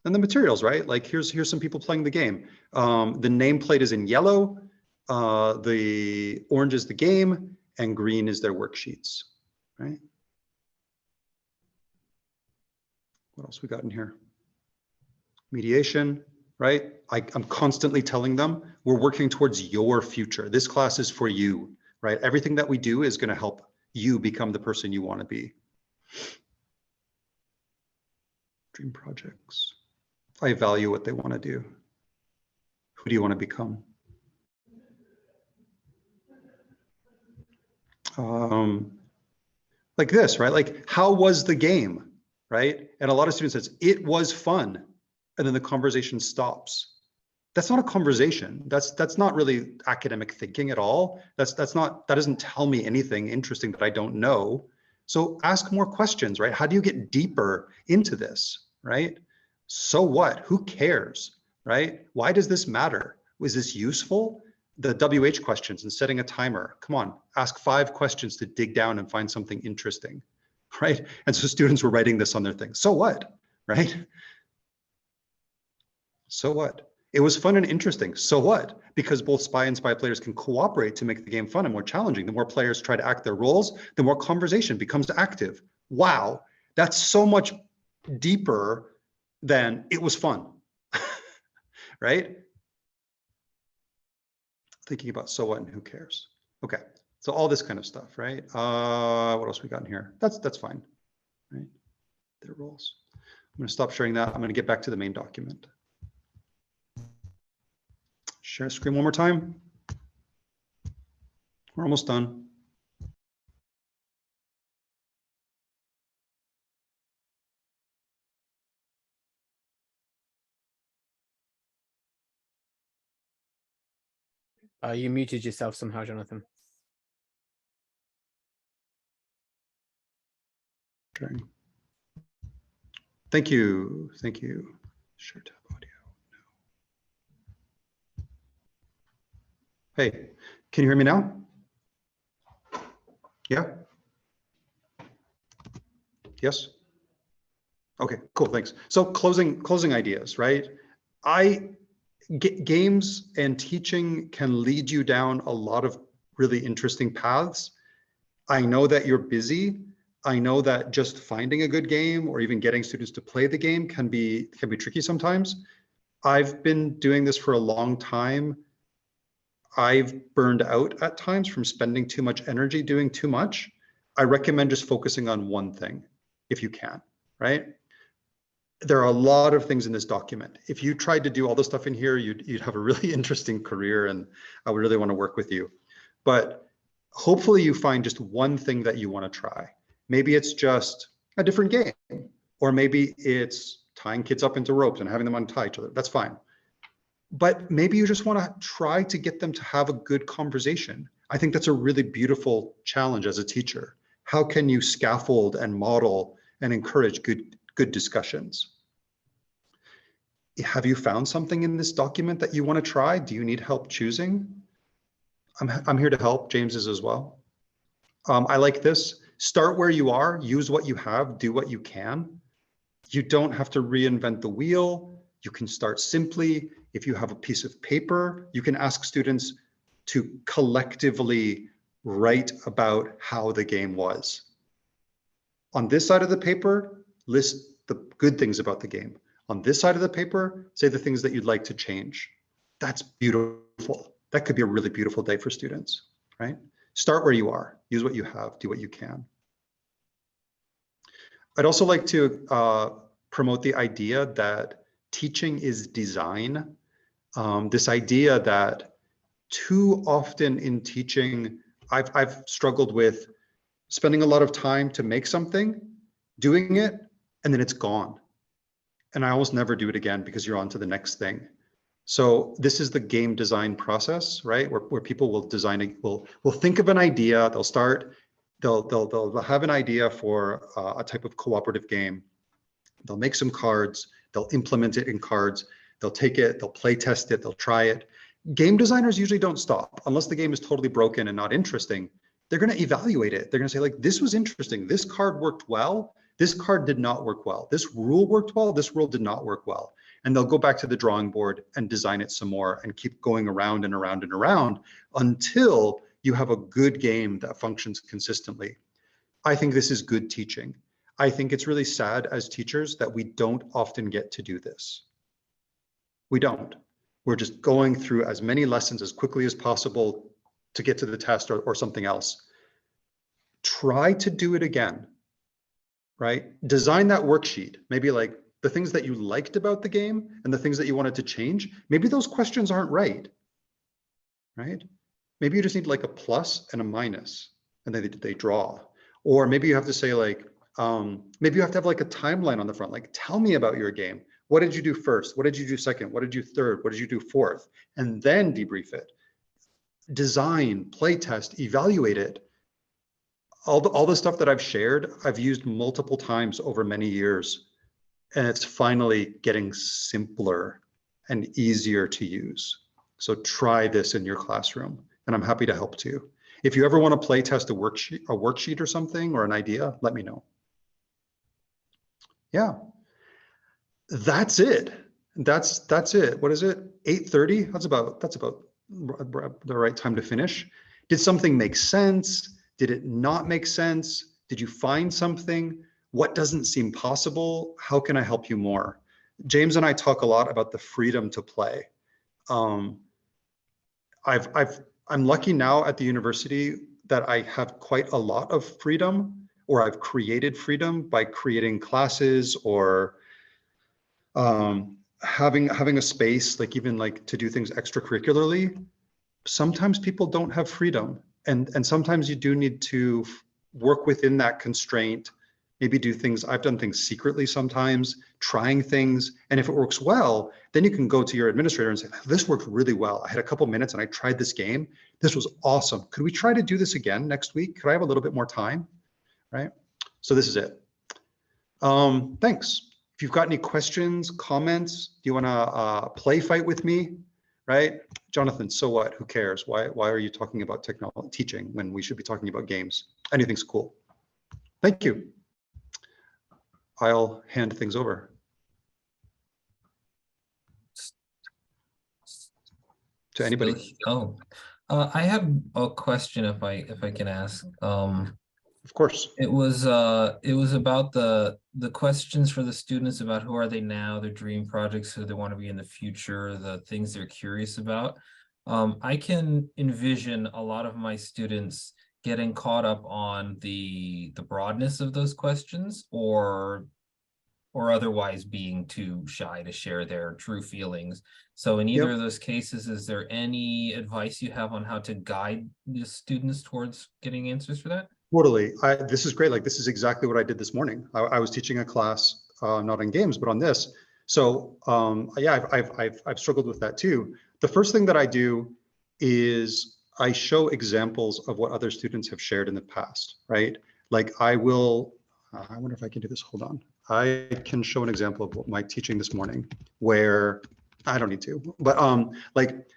And the materials, right? Like here's some people playing the game. The nameplate is in yellow, the orange is the game, and green is their worksheets, right? What else we got in here? Mediation, right? I'm constantly telling them, we're working towards your future. This class is for you, right? Everything that we do is gonna help you become the person you wanna be. Dream projects. I value what they want to do. Who do you want to become? Like this, right? Like, how was the game, right? And a lot of students says, it was fun. And then the conversation stops. That's not a conversation. That's not really academic thinking at all. That doesn't tell me anything interesting that I don't know. So ask more questions, right? How do you get deeper into this, right? So what? Who cares, right? Why does this matter? Was this useful? The WH questions and setting a timer. Come on, ask 5 questions to dig down and find something interesting, right? And so students were writing this on their thing. So what, right? So what? It was fun and interesting. So what? Because both spy and spy players can cooperate to make the game fun and more challenging. The more players try to act their roles, the more conversation becomes active. Wow, that's so much deeper than it was fun, right? Thinking about so what and who cares. Okay, so all this kind of stuff, right? What else we got in here? That's fine, right? Their roles. I'm going to stop sharing that. I'm going to get back to the main document. Share screen one more time. We're almost done. You muted yourself somehow, Jonathan. Okay. Thank you. Thank you. Share tab audio. No. Hey, can you hear me now? Yeah? Yes? Okay, cool, thanks. So closing ideas, right? Games and teaching can lead you down a lot of really interesting paths. I know that you're busy. I know that just finding a good game or even getting students to play the game can be tricky sometimes. I've been doing this for a long time. I've burned out at times from spending too much energy doing too much. I recommend just focusing on one thing if you can, right? There are a lot of things in this document. If you tried to do all the stuff in here, you'd have a really interesting career, and I would really want to work with you. But hopefully you find just one thing that you want to try. Maybe it's just a different game, or maybe it's tying kids up into ropes and having them untie each other. That's fine. But maybe you just want to try to get them to have a good conversation. I think that's a really beautiful challenge as a teacher. How can you scaffold and model and encourage good discussions? Have you found something in this document that you want to try? Do you need help choosing? I'm here to help. James is as well. I like this. Start where you are, use what you have, do what you can. You don't have to reinvent the wheel. You can start simply. If you have a piece of paper, you can ask students to collectively write about how the game was. On this side of the paper, list the good things about the game. On this side of the paper, say the things that you'd like to change. That's beautiful. That could be a really beautiful day for students, right? Start where you are, use what you have, do what you can. I'd also like to promote the idea that teaching is design. This idea that too often in teaching, I've struggled with spending a lot of time to make something, doing it, and then it's gone. And I almost never do it again because you're on to the next thing. So this is the game design process, right? Where people will design, will think of an idea, they'll have an idea for a type of cooperative game. They'll make some cards, they'll implement it in cards, they'll take it, they'll play test it, they'll try it. Game designers usually don't stop unless the game is totally broken and not interesting. They're going to evaluate it. They're going to say, like, this was interesting. This card worked well. This card did not work well. This rule worked well. This rule did not work well. And they'll go back to the drawing board and design it some more and keep going around and around and around until you have a good game that functions consistently. I think this is good teaching. I think it's really sad as teachers that we don't often get to do this. We don't. We're just going through as many lessons as quickly as possible to get to the test or something else. Try to do it again, right? Design that worksheet, maybe like the things that you liked about the game and the things that you wanted to change. Maybe those questions aren't right? Maybe you just need like a plus and a minus and then they draw. Or maybe you have to say like, maybe you have to have like a timeline on the front, like tell me about your game. What did you do first? What did you do second? What did you third? What did you do fourth? And then debrief it. Design, play test, evaluate it. All the stuff that I've shared, I've used multiple times over many years, and it's finally getting simpler and easier to use. So try this in your classroom, and I'm happy to help too. If you ever want to play test a worksheet or something or an idea, let me know. Yeah, that's it. That's it. What is it? 8:30. That's about the right time to finish. Did something make sense? Did it not make sense? Did you find something? What doesn't seem possible? How can I help you more? James and I talk a lot about the freedom to play. I'm lucky now at the university that I have quite a lot of freedom, or I've created freedom by creating classes or having a space, like even like to do things extracurricularly. Sometimes people don't have freedom, and sometimes you do need to work within that constraint. Maybe do things, I've done things secretly sometimes, trying things. And if it works well, then you can go to your administrator and say, this worked really well. I had a couple minutes and I tried this game. This was awesome. Could we try to do this again next week? Could I have a little bit more time? Right? So this is it. Thanks. If you've got any questions, comments, do you want to play fight with me? Right? Jonathan, so what? Who cares? Why are you talking about technology teaching when we should be talking about games? Anything's cool. Thank you. I'll hand things over. To anybody. Oh, I have a question if I can ask. Of course. It was about the questions for the students about who are they now, their dream projects, who they want to be in the future, the things they're curious about. I can envision a lot of my students getting caught up on the broadness of those questions, or otherwise being too shy to share their true feelings. So in either of those cases, is there any advice you have on how to guide the students towards getting answers for that? Totally. This is great. Like, this is exactly what I did this morning. I was teaching a class, not on games, but on this. So yeah, I've struggled with that too. The first thing that I do is I show examples of what other students have shared in the past, right? Like I will, I wonder if I can do this, hold on. I can show an example of what my teaching this morning where, I don't need to, but like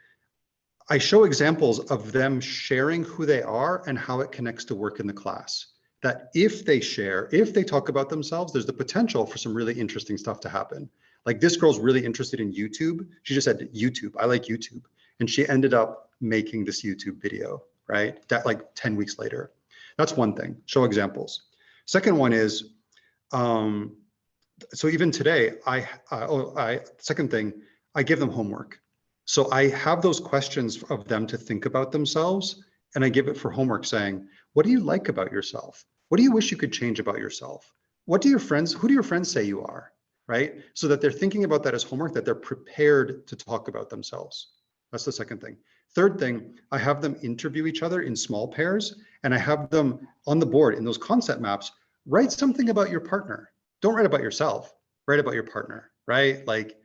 I show examples of them sharing who they are and how it connects to work in the class. That if they share, if they talk about themselves, there's the potential for some really interesting stuff to happen. Like this girl's really interested in YouTube. She just said YouTube, I like YouTube. And she ended up making this YouTube video, right? That like 10 weeks later. That's one thing, show examples. Second one is, so even today, second thing, I give them homework. So I have those questions of them to think about themselves, and I give it for homework saying, what do you like about yourself? What do you wish you could change about yourself? Who do your friends say you are, right? So that they're thinking about that as homework, that they're prepared to talk about themselves. That's the second thing. Third thing, I have them interview each other in small pairs, and I have them on the board in those concept maps, write something about your partner. Don't write about yourself, write about your partner, right? Like,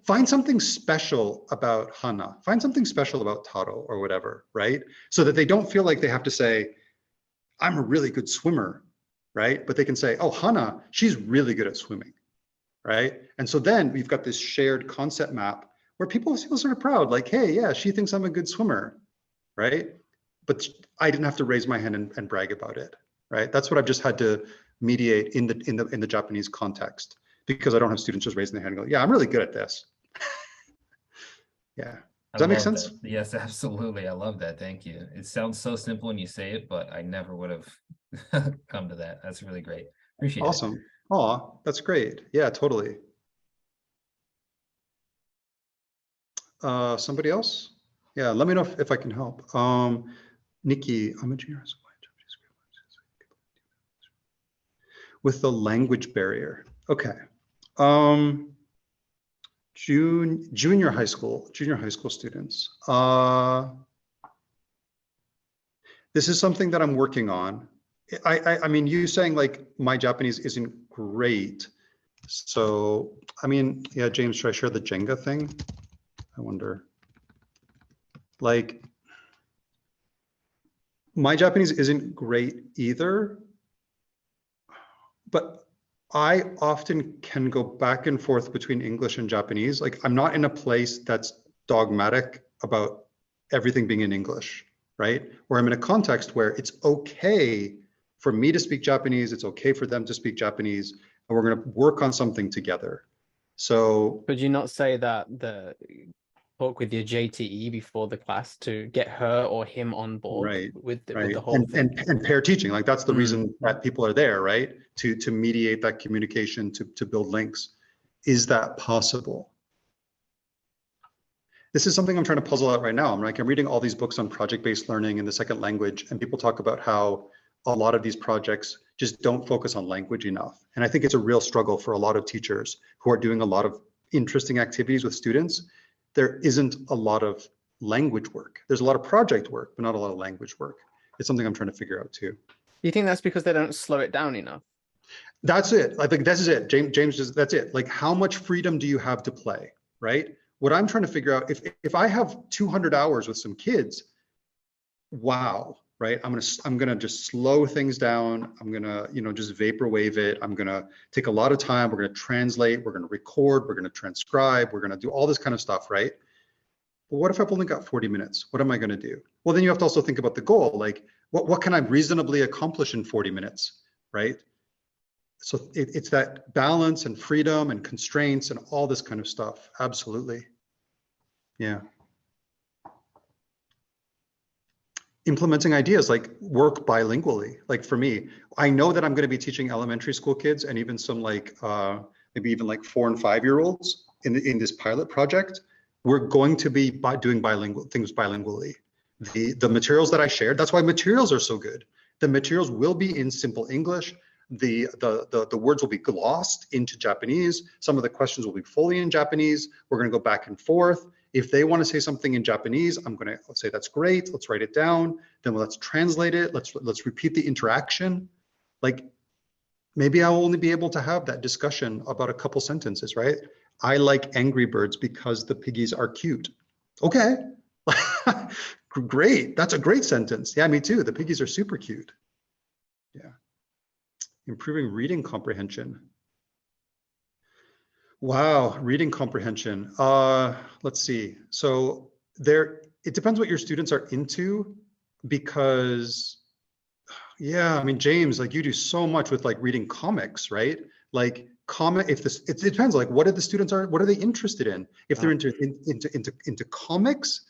find something special about Hannah, find something special about Taro or whatever, right? So that they don't feel like they have to say, I'm a really good swimmer, right? But they can say, oh, Hannah, she's really good at swimming, right? And so then we've got this shared concept map where people feel sort of proud, like, hey, yeah, she thinks I'm a good swimmer, right? But I didn't have to raise my hand and brag about it, right? That's what I've just had to mediate in the Japanese context, because I don't have students just raising their hand and go, yeah, I'm really good at this. Yeah. Does that make sense? That. Yes, absolutely. I love that. Thank you. It sounds so simple when you say it, but I never would have come to that. That's really great. Appreciate it. Awesome. Oh, that's great. Yeah, totally. Somebody else? Yeah, let me know if I can help. Nikki, I'm a junior. With the language barrier. Okay. Junior high school students. This is something that I'm working on. I mean, you saying like my Japanese isn't great. So, I mean, yeah, James, should I share the Jenga thing? I wonder. Like, my Japanese isn't great either, but I often can go back and forth between English and Japanese. Like, I'm not in a place that's dogmatic about everything being in English, right? Where I'm in a context where it's okay for me to speak Japanese, it's okay for them to speak Japanese, and we're going to work on something together. So, could you not say that talk with your JTE before the class to get her or him on board with the whole thing? And pair teaching, like that's the reason that people are there, right? To mediate that communication, to build links. Is that possible? This is something I'm trying to puzzle out right now. I'm reading all these books on project-based learning in the second language, and people talk about how a lot of these projects just don't focus on language enough. And I think it's a real struggle for a lot of teachers who are doing a lot of interesting activities with students. There isn't a lot of language work. There's a lot of project work, but not a lot of language work. It's something I'm trying to figure out too. Do you think that's because they don't slow it down enough? That's it. I think this is it. James just, that's it. Like, how much freedom do you have to play, right? What I'm trying to figure out, if I have 200 hours with some kids, wow, right? I'm gonna just slow things down. I'm gonna, just vaporwave it. I'm gonna take a lot of time. We're gonna translate. We're gonna record. We're gonna transcribe. We're gonna do all this kind of stuff, right? But what if I've only got 40 minutes? What am I gonna do? Well, then you have to also think about the goal. Like, what can I reasonably accomplish in 40 minutes, right? So it's that balance and freedom and constraints and all this kind of stuff. Absolutely. Yeah. Implementing ideas like work bilingually. Like for me, I know that I'm going to be teaching elementary school kids and even some maybe even 4 and 5-year-olds in this pilot project. We're going to be doing bilingual things bilingually. The materials that I shared, that's why materials are so good. The materials will be in simple English. The words will be glossed into Japanese. Some of the questions will be fully in Japanese. We're going to go back and forth. If they want to say something in Japanese, I'm going to say, that's great. Let's write it down. Then let's translate it. Let's repeat the interaction. Like, maybe I'll only be able to have that discussion about a couple sentences, right? I like Angry Birds because the piggies are cute. Okay. Great. That's a great sentence. Yeah, me too. The piggies are super cute. Yeah. Improving reading comprehension. Wow, reading comprehension. Let's see. So it depends what your students are into, because, yeah, I mean, James, like, you do so much with reading comics, right? Like it depends. Like, what are the students what are they interested in? If they're into comics,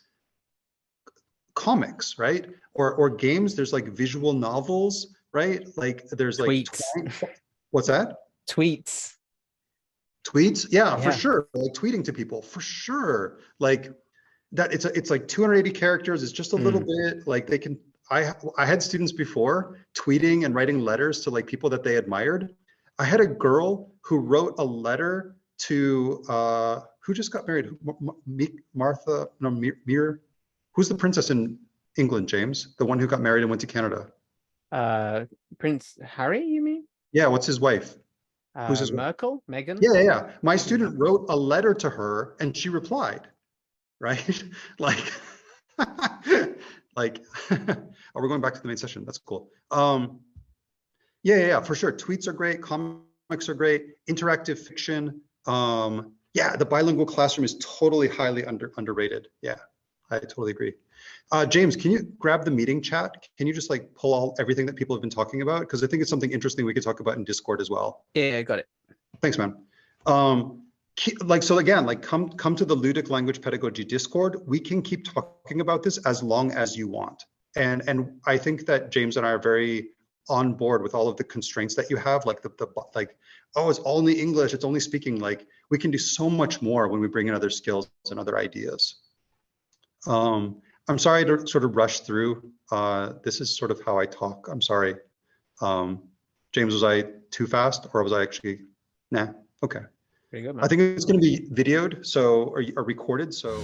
right? Or games, there's visual novels, right? Like there's tweets. What's that? Tweets. Yeah, for sure. Like tweeting to people, for sure. Like that, it's like 280 characters. It's just a little bit. Like they can. I had students before tweeting and writing letters to people that they admired. I had a girl who wrote a letter to who just got married. Who's the princess in England, James? The one who got married and went to Canada. Prince Harry, you mean? Yeah, what's his wife? Who's his Meghan? Yeah. My student wrote a letter to her and she replied, right? Like, oh, we're going back to the main session. That's cool. Yeah, for sure. Tweets are great. Comics are great. Interactive fiction. Yeah, the bilingual classroom is totally highly underrated. Yeah, I totally agree. James, can you grab the meeting chat? Can you just pull everything that people have been talking about? Because I think it's something interesting we could talk about in Discord as well. Yeah, I got it. Thanks, man. So again, come to the Ludic Language Pedagogy Discord. We can keep talking about this as long as you want. And I think that James and I are very on board with all of the constraints that you have, oh, it's only English, it's only speaking. We can do so much more when we bring in other skills and other ideas. I'm sorry to sort of rush through. This is sort of how I talk. I'm sorry. James, was I too fast, or was I actually? Nah. Okay. Pretty good, man. I think it's going to be videoed, or recorded. So.